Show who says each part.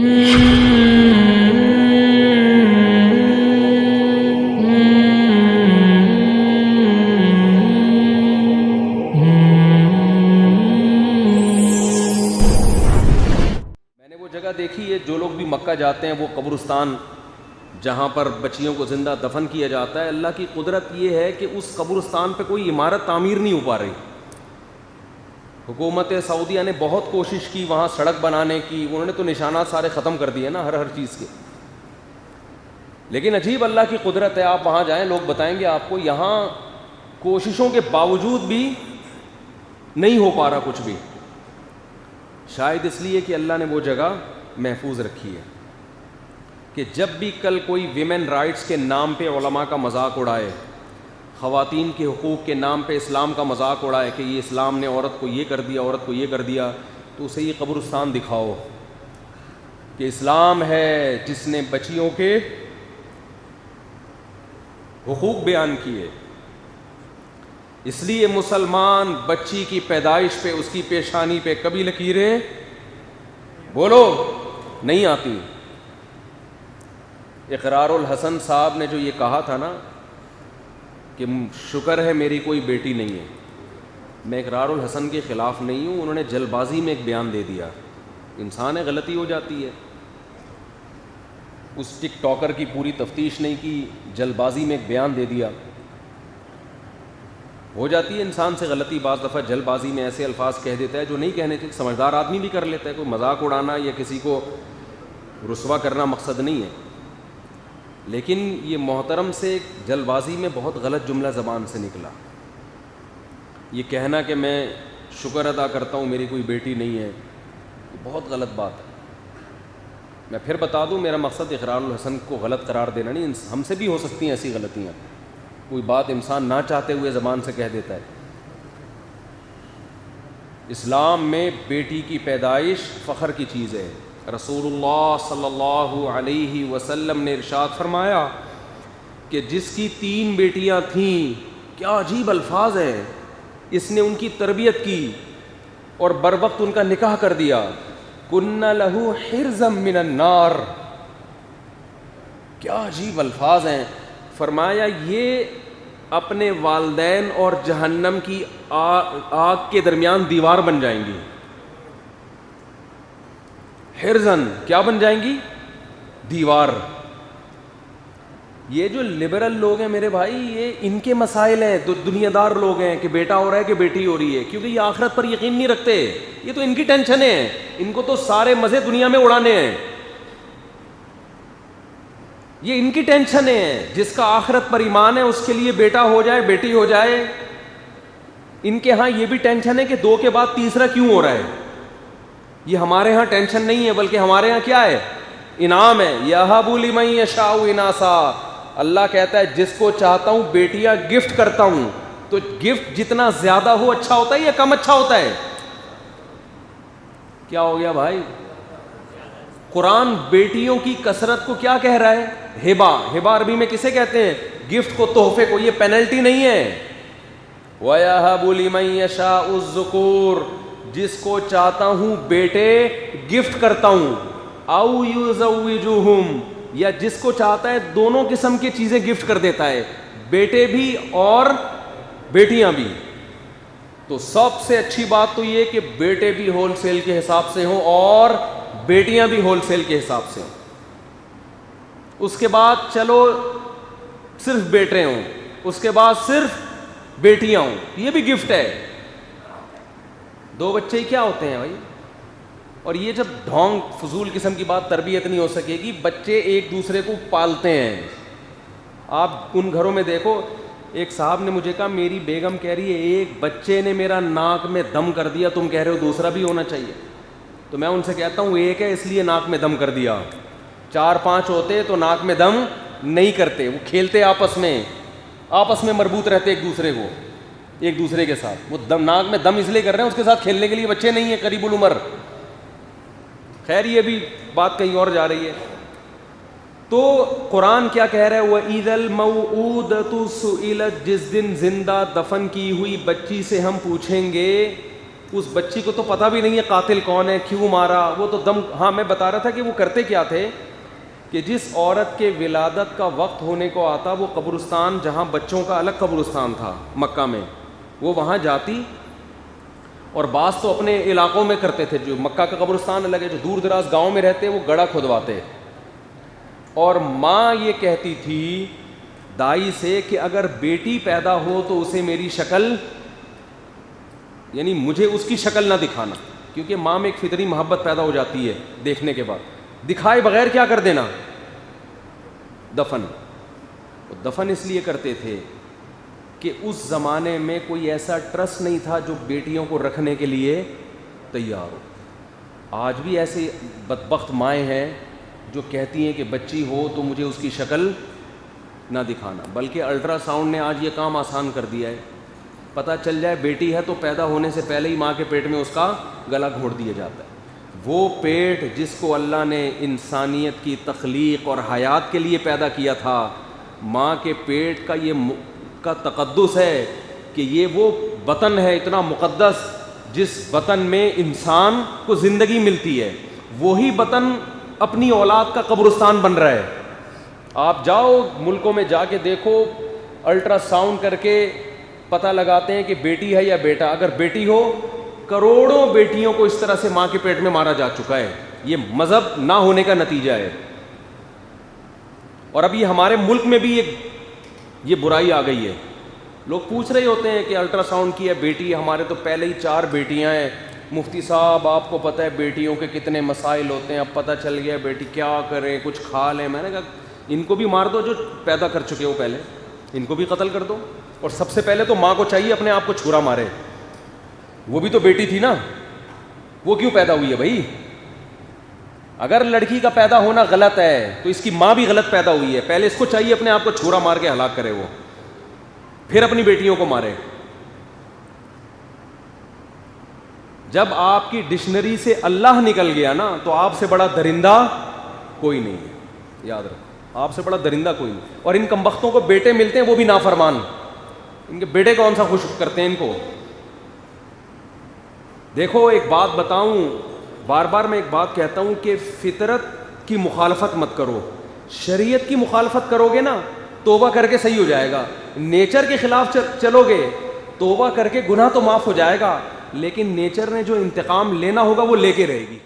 Speaker 1: جگہ دیکھی ہے، جو لوگ بھی مکہ جاتے ہیں وہ قبرستان جہاں پر بچیوں کو زندہ دفن کیا جاتا ہے، اللہ کی قدرت یہ ہے کہ اس قبرستان پہ کوئی عمارت تعمیر نہیں ہو پا رہی. حکومت سعودیہ نے بہت کوشش کی وہاں سڑک بنانے کی، انہوں نے تو نشانات سارے ختم کر دیے نا ہر چیز کے. لیکن عجیب اللہ کی قدرت ہے، آپ وہاں جائیں لوگ بتائیں گے آپ کو، یہاں کوششوں کے باوجود بھی نہیں ہو پا رہا کچھ بھی. شاید اس لیے کہ اللہ نے وہ جگہ محفوظ رکھی ہے کہ جب بھی کل کوئی ویمن رائٹس کے نام پہ علماء کا مذاق اڑائے، خواتین کے حقوق کے نام پہ اسلام کا مذاق اڑائے کہ یہ اسلام نے عورت کو یہ کر دیا، عورت کو یہ کر دیا، تو اسے یہ قبرستان دکھاؤ کہ اسلام ہے جس نے بچیوں کے حقوق بیان کیے. اس لیے مسلمان بچی کی پیدائش پہ اس کی پیشانی پہ کبھی لکیریں بولو نہیں آتی. اقرار الحسن صاحب نے جو یہ کہا تھا نا کہ شکر ہے میری کوئی بیٹی نہیں ہے، میں اقرار الحسن کے خلاف نہیں ہوں، انہوں نے جلد بازی میں ایک بیان دے دیا. انسان ہے، غلطی ہو جاتی ہے. اس ٹک ٹاکر کی پوری تفتیش نہیں کی، جلد بازی میں ایک بیان دے دیا. ہو جاتی ہے انسان سے غلطی، بعض دفعہ جلد بازی میں ایسے الفاظ کہہ دیتا ہے جو نہیں کہنے تھے. سمجھدار آدمی بھی کر لیتا ہے، کوئی مذاق اڑانا یا کسی کو رسوا کرنا مقصد نہیں ہے. لیکن یہ محترم سے جلد بازی میں بہت غلط جملہ زبان سے نکلا. یہ کہنا کہ میں شکر ادا کرتا ہوں میری کوئی بیٹی نہیں ہے، یہ بہت غلط بات ہے. میں پھر بتا دوں، میرا مقصد اقرار الحسن کو غلط قرار دینا نہیں. ہم سے بھی ہو سکتی ہیں ایسی غلطیاں، کوئی بات انسان نہ چاہتے ہوئے زبان سے کہہ دیتا ہے. اسلام میں بیٹی کی پیدائش فخر کی چیز ہے. رسول اللہ صلی اللہ علیہ وسلم نے ارشاد فرمایا کہ جس کی 3 بیٹیاں تھیں، کیا عجیب الفاظ ہیں، اس نے ان کی تربیت کی اور بروقت ان کا نکاح کر دیا. کن لہو حرزا من النار، کیا عجیب الفاظ ہیں. فرمایا یہ اپنے والدین اور جہنم کی آگ کے درمیان دیوار بن جائیں گی. حرزن کیا بن جائیں گی؟ دیوار. یہ جو لبرل لوگ ہیں میرے بھائی، یہ ان کے مسائل ہیں. دنیا دار لوگ ہیں کہ بیٹا ہو رہا ہے کہ بیٹی ہو رہی ہے، کیونکہ یہ آخرت پر یقین نہیں رکھتے. یہ تو ان کی ٹینشن ہے، ان کو تو سارے مزے دنیا میں اڑانے ہیں. یہ ان کی ٹینشن ہے. جس کا آخرت پر ایمان ہے اس کے لیے بیٹا ہو جائے بیٹی ہو جائے. ان کے ہاں یہ بھی ٹینشن ہے کہ 2 کے بعد تیسرا کیوں ہو رہا ہے. یہ ہمارے ہاں ٹینشن نہیں ہے، بلکہ ہمارے ہاں کیا ہے؟ انعام ہے. یہب لمن یشاء اناثا، اللہ کہتا ہے جس کو چاہتا ہوں بیٹیاں گفٹ کرتا ہوں. تو گفٹ جتنا زیادہ ہو اچھا ہوتا ہے یا کم اچھا ہوتا ہے؟ کیا ہو گیا بھائی؟ قرآن بیٹیوں کی کثرت کو کیا کہہ رہا ہے؟ ہبا. ہبا عربی میں کسے کہتے ہیں؟ گفٹ کو، تحفے کو. یہ پینلٹی نہیں ہے. وَيَهَبُ لِمَن يَشَاءُ الذُّكُورَ، جس کو چاہتا ہوں بیٹے گفٹ کرتا ہوں. اَوْ يُزَوِّجُهُمْ، یا جس کو چاہتا ہے دونوں قسم کی چیزیں گفٹ کر دیتا ہے، بیٹے بھی اور بیٹیاں بھی. تو سب سے اچھی بات تو یہ کہ بیٹے بھی ہول سیل کے حساب سے ہوں اور بیٹیاں بھی ہول سیل کے حساب سے ہوں. اس کے بعد چلو صرف بیٹے ہوں، اس کے بعد صرف بیٹیاں ہوں، یہ بھی گفٹ ہے. 2 بچے ہی کیا ہوتے ہیں بھائی؟ اور یہ جب ڈھونگ فضول قسم کی بات، تربیت نہیں ہو سکے گی. بچے ایک دوسرے کو پالتے ہیں. آپ ان گھروں میں دیکھو، ایک صاحب نے مجھے کہا میری بیگم کہہ رہی ہے ایک بچے نے میرا ناک میں دم کر دیا، تم کہہ رہے ہو دوسرا بھی ہونا چاہیے. تو میں ان سے کہتا ہوں ایک ہے اس لیے ناک میں دم کر دیا، 4-5 ہوتے تو ناک میں دم نہیں کرتے. وہ کھیلتے آپس میں مربوط رہتے ایک دوسرے کے ساتھ. وہ ناک میں دم اس لیے کر رہے ہیں اس کے ساتھ کھیلنے کے لیے، بچے نہیں ہیں قریب العمر. خیر یہ بھی بات کہیں اور جا رہی ہے. تو قرآن کیا کہہ رہا ہے؟ وَإِذَا الْمَوْءُودَةُ سُئِلَتْ، جس دن زندہ دفن کی ہوئی بچی سے ہم پوچھیں گے اس بچی کو تو پتہ بھی نہیں ہے قاتل کون ہے, کیوں مارا, وہ تو دم. ہاں میں بتا رہا تھا کہ وہ کرتے کیا تھے کہ جس عورت کے ولادت کا وقت ہونے کو آتا, وہ قبرستان جہاں بچوں کا الگ قبرستان تھا مکہ میں, وہ وہاں جاتی, اور بعض تو اپنے علاقوں میں کرتے تھے, جو مکہ کا قبرستان الگ ہے, جو دور دراز گاؤں میں رہتے وہ گڑھا کھودواتے. اور ماں یہ کہتی تھی دائی سے کہ اگر بیٹی پیدا ہو تو اسے میری شکل, یعنی مجھے اس کی شکل نہ دکھانا, کیونکہ ماں میں ایک فطری محبت پیدا ہو جاتی ہے دیکھنے کے بعد, دکھائے بغیر کیا کر دینا, دفن. دفن اس لیے کرتے تھے کہ اس زمانے میں کوئی ایسا ٹرسٹ نہیں تھا جو بیٹیوں کو رکھنے کے لیے تیار ہو. آج بھی ایسے بدبخت مائیں ہیں جو کہتی ہیں کہ بچی ہو تو مجھے اس کی شکل نہ دکھانا, بلکہ الٹرا ساؤنڈ نے آج یہ کام آسان کر دیا ہے. پتہ چل جائے بیٹی ہے تو پیدا ہونے سے پہلے ہی ماں کے پیٹ میں اس کا گلا گھونٹ دیا جاتا ہے. وہ پیٹ جس کو اللہ نے انسانیت کی تخلیق اور حیات کے لیے پیدا کیا تھا, ماں کے پیٹ کا یہ کا تقدس ہے کہ یہ وہ وطن ہے اتنا مقدس جس وطن میں انسان کو زندگی ملتی ہے, وہی وطن اپنی اولاد کا قبرستان بن رہا ہے. آپ جاؤ ملکوں میں جا کے دیکھو, الٹرا ساؤنڈ کر کے پتہ لگاتے ہیں کہ بیٹی ہے یا بیٹا. اگر بیٹی ہو, کروڑوں بیٹیوں کو اس طرح سے ماں کے پیٹ میں مارا جا چکا ہے. یہ مذہب نہ ہونے کا نتیجہ ہے. اور اب یہ ہمارے ملک میں بھی یہ برائی آ گئی ہے. لوگ پوچھ رہے ہوتے ہیں کہ الٹرا ساؤنڈ کی ہے بیٹی, ہمارے تو پہلے ہی 4 بیٹیاں ہیں. مفتی صاحب آپ کو پتہ ہے بیٹیوں کے کتنے مسائل ہوتے ہیں, اب پتہ چل گیا بیٹی کیا کریں, کچھ کھا لیں. میں نے کہا ان کو بھی مار دو جو پیدا کر چکے ہو, پہلے ان کو بھی قتل کر دو. اور سب سے پہلے تو ماں کو چاہیے اپنے آپ کو چھرا مارے, وہ بھی تو بیٹی تھی نا, وہ کیوں پیدا ہوئی ہے بھائی؟ اگر لڑکی کا پیدا ہونا غلط ہے تو اس کی ماں بھی غلط پیدا ہوئی ہے. پہلے اس کو چاہیے اپنے آپ کو چھرا مار کے ہلاک کرے, وہ پھر اپنی بیٹیوں کو مارے. جب آپ کی ڈکشنری سے اللہ نکل گیا نا تو آپ سے بڑا درندہ کوئی نہیں ہے. یاد رکھو, آپ سے بڑا درندہ کوئی نہیں. اور ان کمبختوں کو بیٹے ملتے ہیں وہ بھی نافرمان. ان کے بیٹے کون سا خوش کرتے ہیں ان کو. دیکھو ایک بات بتاؤں, بار بار میں ایک بات کہتا ہوں کہ فطرت کی مخالفت مت کرو. شریعت کی مخالفت کرو گے نا توبہ کر کے صحیح ہو جائے گا. نیچر کے خلاف چلو گے, توبہ کر کے گناہ تو معاف ہو جائے گا, لیکن نیچر نے جو انتقام لینا ہوگا وہ لے کے رہے گی.